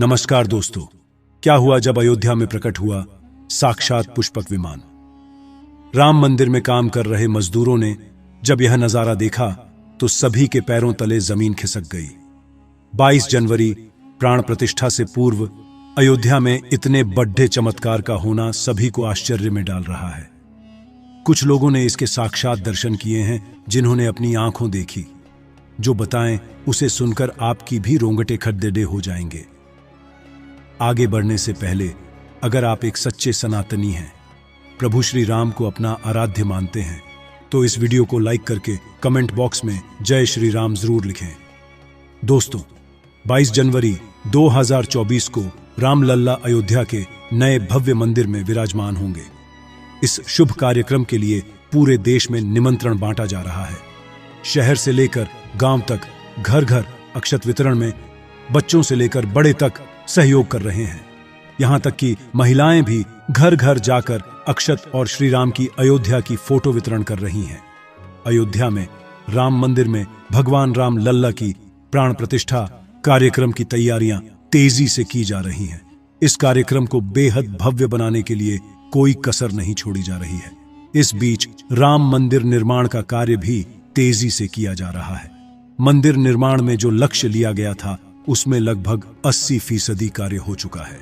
नमस्कार दोस्तों, क्या हुआ जब अयोध्या में प्रकट हुआ साक्षात पुष्पक विमान। राम मंदिर में काम कर रहे मजदूरों ने जब यह नजारा देखा तो सभी के पैरों तले जमीन खिसक गई। 22 जनवरी प्राण प्रतिष्ठा से पूर्व अयोध्या में इतने बड़े चमत्कार का होना सभी को आश्चर्य में डाल रहा है। कुछ लोगों ने इसके साक्षात दर्शन किए हैं, जिन्होंने अपनी आंखों देखी। जो बताएं, उसे सुनकर आपकी भी रोंगटे खड़े हो जाएंगे। आगे बढ़ने से पहले अगर आप एक सच्चे सनातनी हैं, प्रभु श्री राम को अपना आराध्य मानते हैं, तो इस वीडियो को लाइक करके कमेंट बॉक्स में जय श्री राम जरूर लिखें। दोस्तों, 22 जनवरी 2024 को रामलल्ला अयोध्या के नए भव्य मंदिर में विराजमान होंगे। इस शुभ कार्यक्रम के लिए पूरे देश में निमंत्रण बांटा जा रहा है। शहर से लेकर गांव तक घर घर अक्षत वितरण में बच्चों से लेकर बड़े तक सहयोग कर रहे हैं। यहां तक कि महिलाएं भी घर घर जाकर अक्षत और श्री राम की अयोध्या की फोटो वितरण कर रही हैं। अयोध्या में राम मंदिर में भगवान राम लल्ला की प्राण प्रतिष्ठा कार्यक्रम की तैयारियां तेजी से की जा रही हैं। इस कार्यक्रम को बेहद भव्य बनाने के लिए कोई कसर नहीं छोड़ी जा रही है। इस बीच राम मंदिर निर्माण का कार्य भी तेजी से किया जा रहा है। मंदिर निर्माण में जो लक्ष्य लिया गया था, उसमें लगभग 80% कार्य हो चुका है।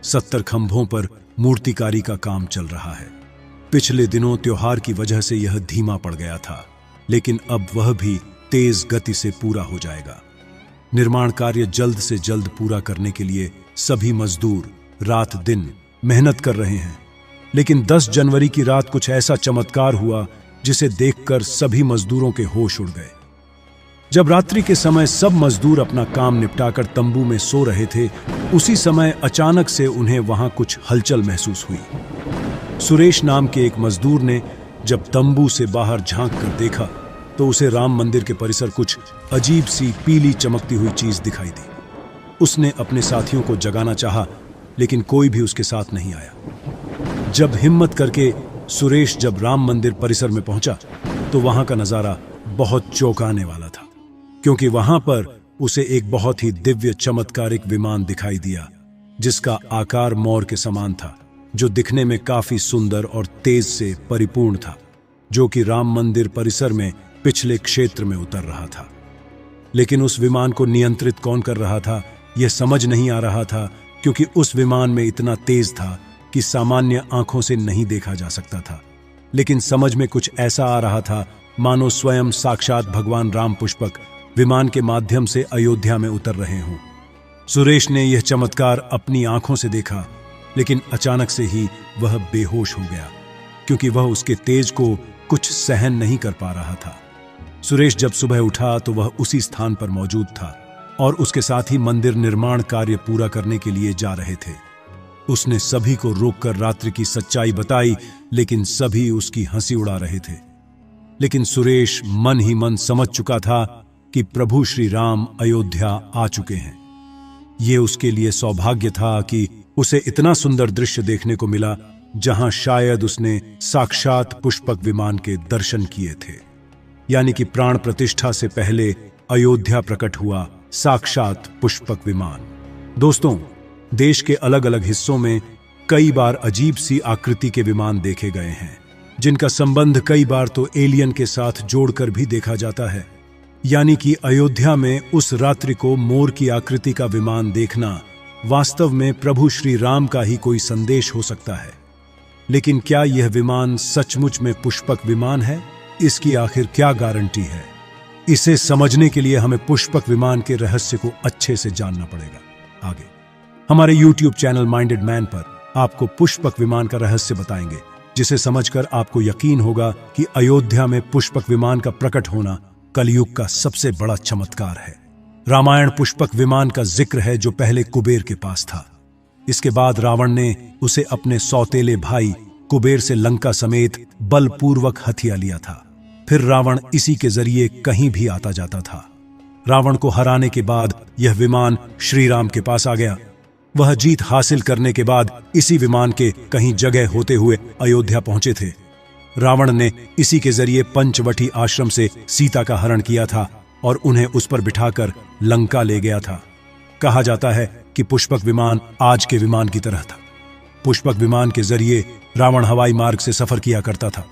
70 खंभों पर मूर्तिकारी का काम चल रहा है। पिछले दिनों त्योहार की वजह से यह धीमा पड़ गया था, लेकिन अब वह भी तेज गति से पूरा हो जाएगा। निर्माण कार्य जल्द से जल्द पूरा करने के लिए सभी मजदूर रात दिन मेहनत कर रहे हैं। लेकिन 10 जनवरी की रात कुछ ऐसा चमत्कार हुआ जिसे देखकर सभी मजदूरों के होश उड़ गए। जब रात्रि के समय सब मजदूर अपना काम निपटाकर तंबू में सो रहे थे, उसी समय अचानक से उन्हें वहां कुछ हलचल महसूस हुई। सुरेश नाम के एक मजदूर ने जब तंबू से बाहर झांक कर देखा तो उसे राम मंदिर के परिसर कुछ अजीब सी पीली चमकती हुई चीज दिखाई दी। उसने अपने साथियों को जगाना चाहा, लेकिन कोई भी उसके साथ नहीं आया। जब हिम्मत करके सुरेश जब राम मंदिर परिसर में पहुंचा तो वहां का नजारा बहुत चौंकाने वाला था, क्योंकि वहां पर उसे एक बहुत ही दिव्य चमत्कारिक विमान दिखाई दिया, जिसका आकार मोर के समान था, जो दिखने में काफी सुंदर और तेज से परिपूर्ण था, जो कि राम मंदिर परिसर में पिछले क्षेत्र में उतर रहा था। लेकिन उस विमान को नियंत्रित कौन कर रहा था, यह समझ नहीं आ रहा था, क्योंकि उस विमान में इतना तेज था कि सामान्य आंखों से नहीं देखा जा सकता था। लेकिन समझ में कुछ ऐसा आ रहा था मानो स्वयं साक्षात भगवान राम पुष्पक विमान के माध्यम से अयोध्या में उतर रहे हों। सुरेश ने यह चमत्कार अपनी आंखों से देखा, लेकिन अचानक से ही वह बेहोश हो गया, क्योंकि वह उसके तेज को कुछ सहन नहीं कर पा रहा था। सुरेश जब सुबह उठा तो वह उसी स्थान पर मौजूद था और उसके साथ ही मंदिर निर्माण कार्य पूरा करने के लिए जा रहे थे। उसने सभी को रोककर रात्रि की सच्चाई बताई, लेकिन सभी उसकी हंसी उड़ा रहे थे। लेकिन सुरेश मन ही मन समझ चुका था कि प्रभु श्री राम अयोध्या आ चुके हैं। ये उसके लिए सौभाग्य था कि उसे इतना सुंदर दृश्य देखने को मिला, जहां शायद उसने साक्षात पुष्पक विमान के दर्शन किए थे। यानी कि प्राण प्रतिष्ठा से पहले अयोध्या प्रकट हुआ साक्षात पुष्पक विमान। दोस्तों, देश के अलग अलग हिस्सों में कई बार अजीब सी आकृति के विमान देखे गए हैं, जिनका संबंध कई बार तो एलियन के साथ जोड़कर भी देखा जाता है। यानी कि अयोध्या में उस रात्रि को मोर की आकृति का विमान देखना वास्तव में प्रभु श्री राम का ही कोई संदेश हो सकता है। लेकिन क्या यह विमान सचमुच में पुष्पक विमान है? इसकी आखिर क्या गारंटी है? इसे समझने के लिए हमें पुष्पक विमान के रहस्य को अच्छे से जानना पड़ेगा। आगे हमारे YouTube चैनल माइंडेड मैन पर आपको पुष्पक विमान का रहस्य बताएंगे, जिसे समझकर आपको यकीन होगा कि अयोध्या में पुष्पक विमान का प्रकट होना कलयुग का सबसे बड़ा चमत्कार है। रामायण पुष्पक विमान का जिक्र है, जो पहले कुबेर के पास था। इसके बाद रावण ने उसे अपने सौतेले भाई कुबेर से लंका समेत बलपूर्वक हथिया लिया था। फिर रावण इसी के जरिए कहीं भी आता जाता था। रावण को हराने के बाद यह विमान श्री राम के पास आ गया। वह जीत हासिल करने के बाद इसी विमान के कहीं जगह होते हुए अयोध्या पहुंचे थे। रावण ने इसी के जरिए पंचवटी आश्रम से सीता का हरण किया था और उन्हें उस पर बिठाकर लंका ले गया था। कहा जाता है कि पुष्पक विमान आज के विमान की तरह था। पुष्पक विमान के जरिए रावण हवाई मार्ग से सफर किया करता था।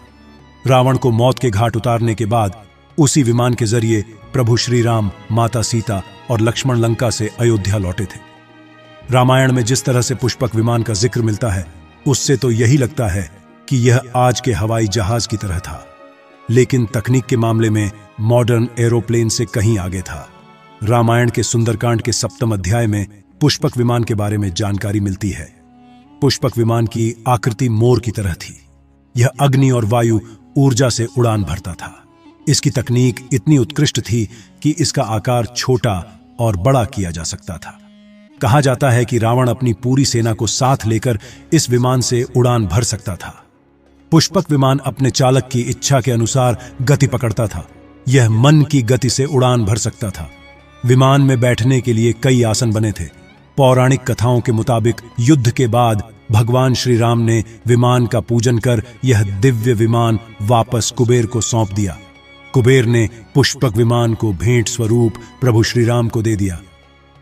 रावण को मौत के घाट उतारने के बाद उसी विमान के जरिए प्रभु श्री राम, माता सीता और लक्ष्मण लंका से अयोध्या लौटे थे। रामायण में जिस तरह से पुष्पक विमान का जिक्र मिलता है, उससे तो यही लगता है कि यह आज के हवाई जहाज की तरह था, लेकिन तकनीक के मामले में मॉडर्न एरोप्लेन से कहीं आगे था। रामायण के सुंदरकांड के 7वें अध्याय में पुष्पक विमान के बारे में जानकारी मिलती है। पुष्पक विमान की आकृति मोर की तरह थी। यह अग्नि और वायु ऊर्जा से उड़ान भरता था। इसकी तकनीक इतनी उत्कृष्ट थी कि इसका आकार छोटा और बड़ा किया जा सकता था। कहा जाता है कि रावण अपनी पूरी सेना को साथ लेकर इस विमान से उड़ान भर सकता था। पुष्पक विमान अपने चालक की इच्छा के अनुसार गति पकड़ता था। यह मन की गति से उड़ान भर सकता था। विमान में बैठने के लिए कई आसन बने थे। पौराणिक कथाओं के मुताबिक युद्ध के बाद भगवान श्री राम ने विमान का पूजन कर यह दिव्य विमान वापस कुबेर को सौंप दिया। कुबेर ने पुष्पक विमान को भेंट स्वरूप प्रभु श्री राम को दे दिया,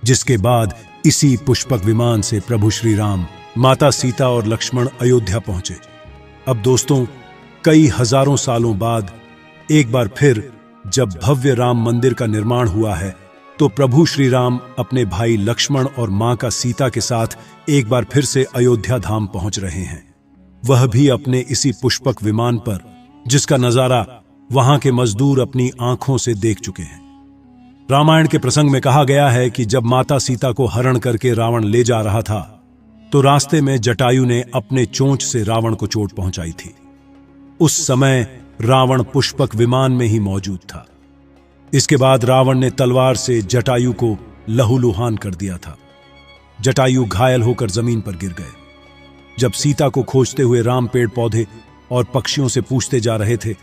जिसके बाद इसी पुष्पक विमान से प्रभु श्री राम, माता सीता और लक्ष्मण अयोध्या पहुंचे। अब दोस्तों, कई हजारों सालों बाद एक बार फिर जब भव्य राम मंदिर का निर्माण हुआ है, तो प्रभु श्री राम अपने भाई लक्ष्मण और मां का सीता के साथ एक बार फिर से अयोध्या धाम पहुंच रहे हैं। वह भी अपने इसी पुष्पक विमान पर, जिसका नजारा वहां के मजदूर अपनी आंखों से देख चुके हैं। रामायण के प्रसंग में कहा गया है कि जब माता सीता को हरण करके रावण ले जा रहा था, तो रास्ते में जटायु ने अपने चोंच से रावण को चोट पहुंचाई थी। उस समय रावण पुष्पक विमान में ही मौजूद था। इसके बाद रावण ने तलवार से जटायु को लहूलुहान कर दिया था। जटायु घायल होकर जमीन पर गिर गए। जब सीता को खोजते हुए राम पेड़ पौधे और पक्षियों से पूछते जा रहे थे,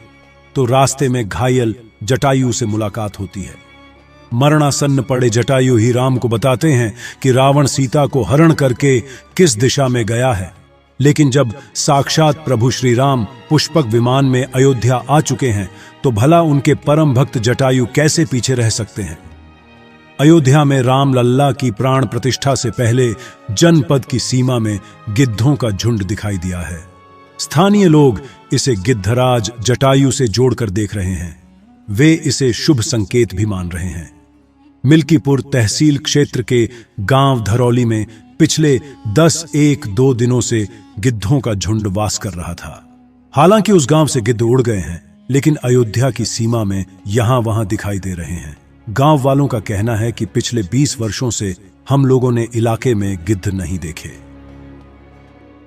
तो रास्ते में घायल जटायु से मुलाकात होती है। मरणासन्न पड़े जटायु ही राम को बताते हैं कि रावण सीता को हरण करके किस दिशा में गया है। लेकिन जब साक्षात प्रभु श्री राम पुष्पक विमान में अयोध्या आ चुके हैं, तो भला उनके परम भक्त जटायु कैसे पीछे रह सकते हैं। अयोध्या में राम लल्ला की प्राण प्रतिष्ठा से पहले जनपद की सीमा में गिद्धों का झुंड दिखाई दिया है। स्थानीय लोग इसे गिद्धराज जटायु से जोड़कर देख रहे हैं। वे इसे शुभ संकेत भी मान रहे हैं। मिल्कीपुर तहसील क्षेत्र के गांव धरौली में पिछले 10-1-2 दिनों से गिद्धों का झुंड वास कर रहा था। हालांकि उस गांव से गिद्ध उड़ गए हैं, लेकिन अयोध्या की सीमा में यहां वहां दिखाई दे रहे हैं। गांव वालों का कहना है कि पिछले 20 वर्षों से हम लोगों ने इलाके में गिद्ध नहीं देखे।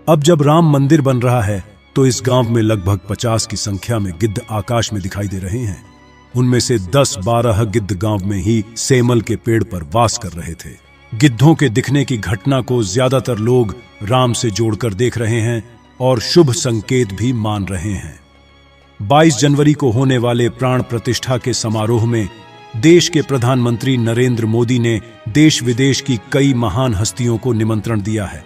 अब जब राम मंदिर बन रहा है, तो इस गांव में लगभग 50 की संख्या में गिद्ध आकाश में दिखाई दे रहे हैं। उनमें से 10-12 गिद्ध गांव में ही सेमल के पेड़ पर वास कर रहे थे। गिद्धों के दिखने की घटना को ज्यादातर लोग राम से जोड़कर देख रहे हैं और शुभ संकेत भी मान रहे हैं। 22 जनवरी को होने वाले प्राण प्रतिष्ठा के समारोह में देश के प्रधानमंत्री नरेंद्र मोदी ने देश विदेश की कई महान हस्तियों को निमंत्रण दिया है।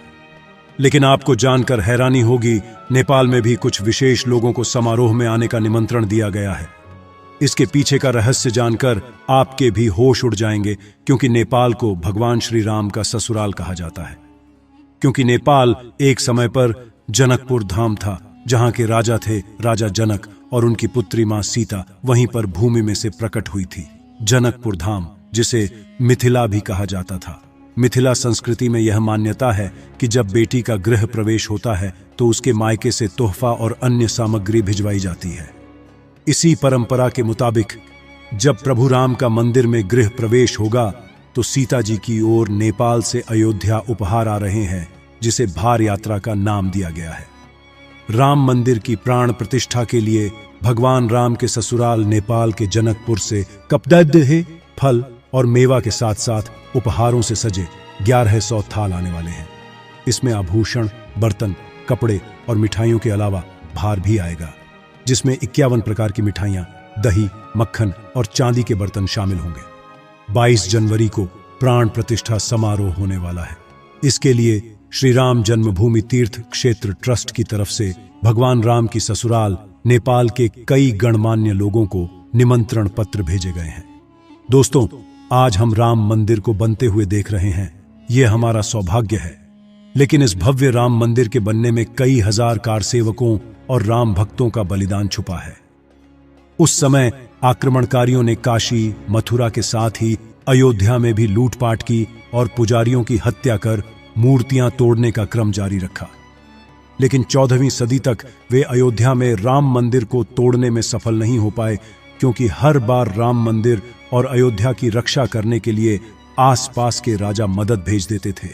लेकिन आपको जानकर हैरानी होगी, नेपाल में भी कुछ विशेष लोगों को समारोह में आने का निमंत्रण दिया गया है। इसके पीछे का रहस्य जानकर आपके भी होश उड़ जाएंगे, क्योंकि नेपाल को भगवान श्री राम का ससुराल कहा जाता है। क्योंकि नेपाल एक समय पर जनकपुर धाम था, जहां के राजा थे राजा जनक, और उनकी पुत्री मां सीता वहीं पर भूमि में से प्रकट हुई थी। जनकपुर धाम, जिसे मिथिला भी कहा जाता था। मिथिला संस्कृति में यह मान्यता है कि जब बेटी का गृह प्रवेश होता है, तो उसके मायके से तोहफा और अन्य सामग्री भिजवाई जाती है। इसी परंपरा के मुताबिक जब प्रभु राम का मंदिर में गृह प्रवेश होगा, तो सीता जी की ओर नेपाल से अयोध्या उपहार आ रहे हैं, जिसे भार यात्रा का नाम दिया गया है। राम मंदिर की प्राण प्रतिष्ठा के लिए भगवान राम के ससुराल नेपाल के जनकपुर से कपदह फल और मेवा के साथ साथ उपहारों से सजे 1100 थाल आने वाले हैं। इसमें आभूषण, बर्तन, कपड़े और मिठाइयों के अलावा भार भी आएगा, जिसमें 51 प्रकार की मिठाइयां, दही, मक्खन और चांदी के बर्तन शामिल होंगे। 22 जनवरी को प्राण प्रतिष्ठा समारोह होने वाला है। इसके लिए श्री राम जन्मभूमि तीर्थ क्षेत्र ट्रस्ट की तरफ से भगवान राम की ससुराल नेपाल के कई गणमान्य लोगों को निमंत्रण पत्र भेजे गए हैं। दोस्तों, आज हम राम मंदिर को बनते हुए देख रहे हैं। ये हमारा सौभाग्य है। लेकिन इस भव्य राम मंदिर के बनने में कई हजार कारसेवकों और राम भक्तों का बलिदान छुपा है। उस समय आक्रमणकारियों ने काशी, मथुरा के साथ ही अयोध्या में भी लूटपाट की और पुजारियों की हत्या कर मूर्तियां तोड़ने का क्रम जारी रखा। लेकिन 14वीं सदी तक वे अयोध्या में राम मंदिर को तोड़ने में सफल नहीं हो पाए, क्योंकि हर बार राम मंदिर और अयोध्या की रक्षा करने के लिए आसपास के राजा मदद भेज देते थे।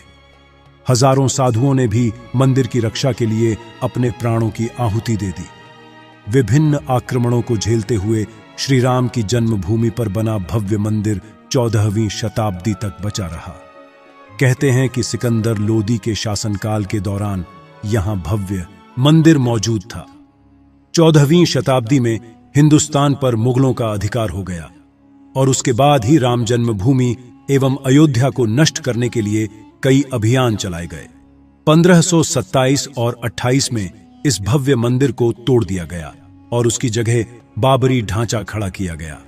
हजारों साधुओं ने भी मंदिर की रक्षा के लिए अपने प्राणों की आहुति दे दी। विभिन्न आक्रमणों को झेलते हुए श्री राम की जन्मभूमि पर बना भव्य मंदिर 14वीं शताब्दी तक बचा रहा। कहते हैं कि सिकंदर लोदी के शासनकाल के दौरान यहां भव्य मंदिर मौजूद था। 14वीं शताब्दी में हिंदुस्तान पर मुगलों का अधिकार हो गया और उसके बाद ही राम जन्मभूमि एवं अयोध्या को नष्ट करने के लिए कई अभियान चलाए गए। 1527 और 28 में इस भव्य मंदिर को तोड़ दिया गया और उसकी जगह बाबरी ढांचा खड़ा किया गया।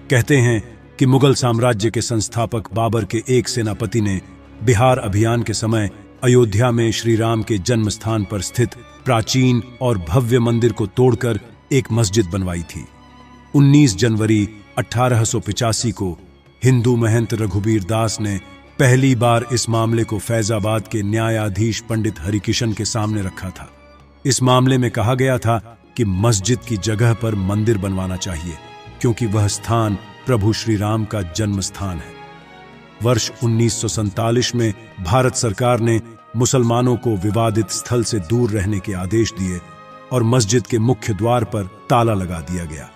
कहते हैं कि मुगल साम्राज्य के संस्थापक बाबर के एक सेनापति ने बिहार अभियान के समय अयोध्या में श्री राम के जन्म स्थान पर स्थित प्राचीन और भव्य मंदिर को तोड़कर एक मस्जिद बनवाई थी। 19 जनवरी 1885 को हिंदू महंत रघुबीर दास ने पहली बार इस मामले को फैजाबाद के न्यायाधीश पंडित हरिकिशन के सामने रखा था। इस मामले में कहा गया था कि मस्जिद की जगह पर मंदिर बनवाना चाहिए, क्योंकि वह स्थान प्रभु श्री राम का जन्म स्थान है। वर्ष 1947 में भारत सरकार ने मुसलमानों को विवादित स्थल से दूर रहने के आदेश दिए और मस्जिद के मुख्य द्वार पर ताला लगा दिया गया,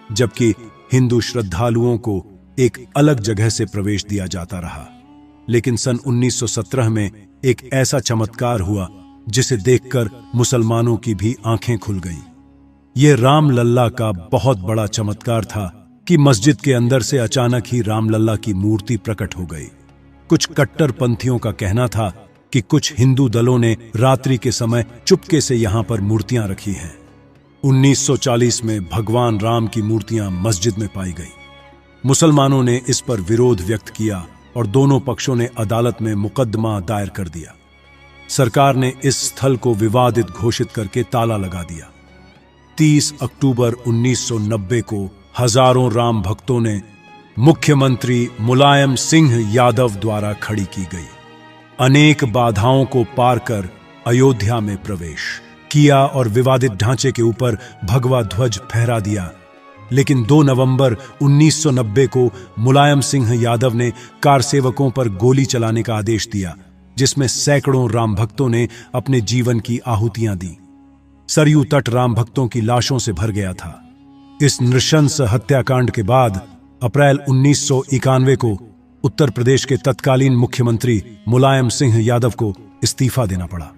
जबकि हिंदू श्रद्धालुओं को एक अलग जगह से प्रवेश दिया जाता रहा। लेकिन सन 1917 में एक ऐसा चमत्कार हुआ जिसे देखकर मुसलमानों की भी आंखें खुल गईं। यह रामलल्ला का बहुत बड़ा चमत्कार था कि मस्जिद के अंदर से अचानक ही रामलल्ला की मूर्ति प्रकट हो गई। कुछ कट्टरपंथियों का कहना था कि कुछ हिंदू दलों ने रात्रि के समय चुपके से यहां पर मूर्तियां रखी हैं। 1940 में भगवान राम की मूर्तियां मस्जिद में पाई गई। मुसलमानों ने इस पर विरोध व्यक्त किया और दोनों पक्षों ने अदालत में मुकदमा दायर कर दिया। सरकार ने इस स्थल को विवादित घोषित करके ताला लगा दिया। 30 अक्टूबर 1990 को हजारों राम भक्तों ने मुख्यमंत्री मुलायम सिंह यादव द्वारा खड़ी की गई अनेक बाधाओं को पार कर अयोध्या में प्रवेश किया और विवादित ढांचे के ऊपर भगवा ध्वज फहरा दिया। लेकिन 2 नवंबर 1990 को मुलायम सिंह यादव ने कारसेवकों पर गोली चलाने का आदेश दिया, जिसमें सैकड़ों राम भक्तों ने अपने जीवन की आहुतियां दी। सरयू तट राम भक्तों की लाशों से भर गया था। इस नृशंस हत्याकांड के बाद अप्रैल 1991 को उत्तर प्रदेश के तत्कालीन मुख्यमंत्री मुलायम सिंह यादव को इस्तीफा देना पड़ा।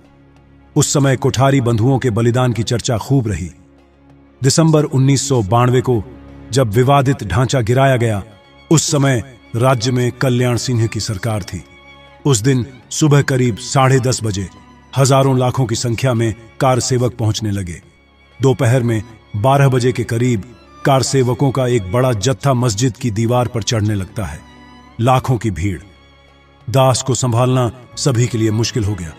उस समय कोठारी बंधुओं के बलिदान की चर्चा खूब रही। दिसंबर 1992 को जब विवादित ढांचा गिराया गया, उस समय राज्य में कल्याण सिंह की सरकार थी। उस दिन सुबह करीब 10:30 बजे हजारों लाखों की संख्या में कारसेवक पहुंचने लगे। दोपहर में 12 बजे के करीब कारसेवकों का एक बड़ा जत्था मस्जिद की दीवार पर चढ़ने लगता है। लाखों की भीड़, दास को संभालना सभी के लिए मुश्किल हो गया।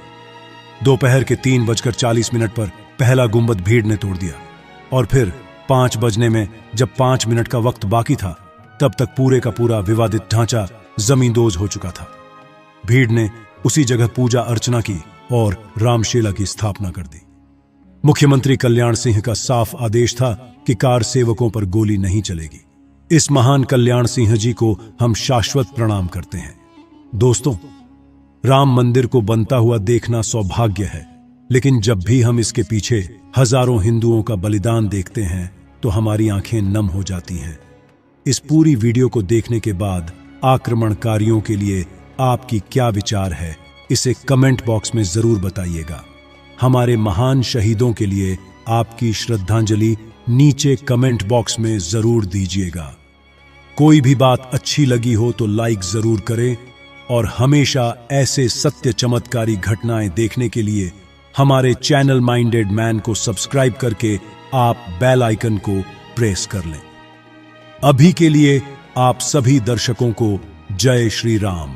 दोपहर के 3:40 पर पहला गुंबद भीड़ ने तोड़ दिया और फिर 5 बजने में जब 5 मिनट का वक्त बाकी था, तब तक पूरे का पूरा विवादित ढांचा जमींदोज हो चुका था। भीड़ ने उसी जगह पूजा अर्चना की और रामशेला की स्थापना कर दी। मुख्यमंत्री कल्याण सिंह का साफ आदेश था कि कार सेवकों पर गोली नहीं चलेगी। इस महान कल्याण सिंह जी को हम शाश्वत प्रणाम करते हैं। दोस्तों, राम मंदिर को बनता हुआ देखना सौभाग्य है, लेकिन जब भी हम इसके पीछे हजारों हिंदुओं का बलिदान देखते हैं तो हमारी आंखें नम हो जाती हैं। इस पूरी वीडियो को देखने के बाद आक्रमणकारियों के लिए आपकी क्या विचार है, इसे कमेंट बॉक्स में जरूर बताइएगा। हमारे महान शहीदों के लिए आपकी श्रद्धांजलि नीचे कमेंट बॉक्स में जरूर दीजिएगा। कोई भी बात अच्छी लगी हो तो लाइक जरूर करें और हमेशा ऐसे सत्य चमत्कारी घटनाएं देखने के लिए हमारे चैनल माइंडेड मैन को सब्सक्राइब करके आप बेल आइकन को प्रेस कर लें। अभी के लिए आप सभी दर्शकों को जय श्री राम।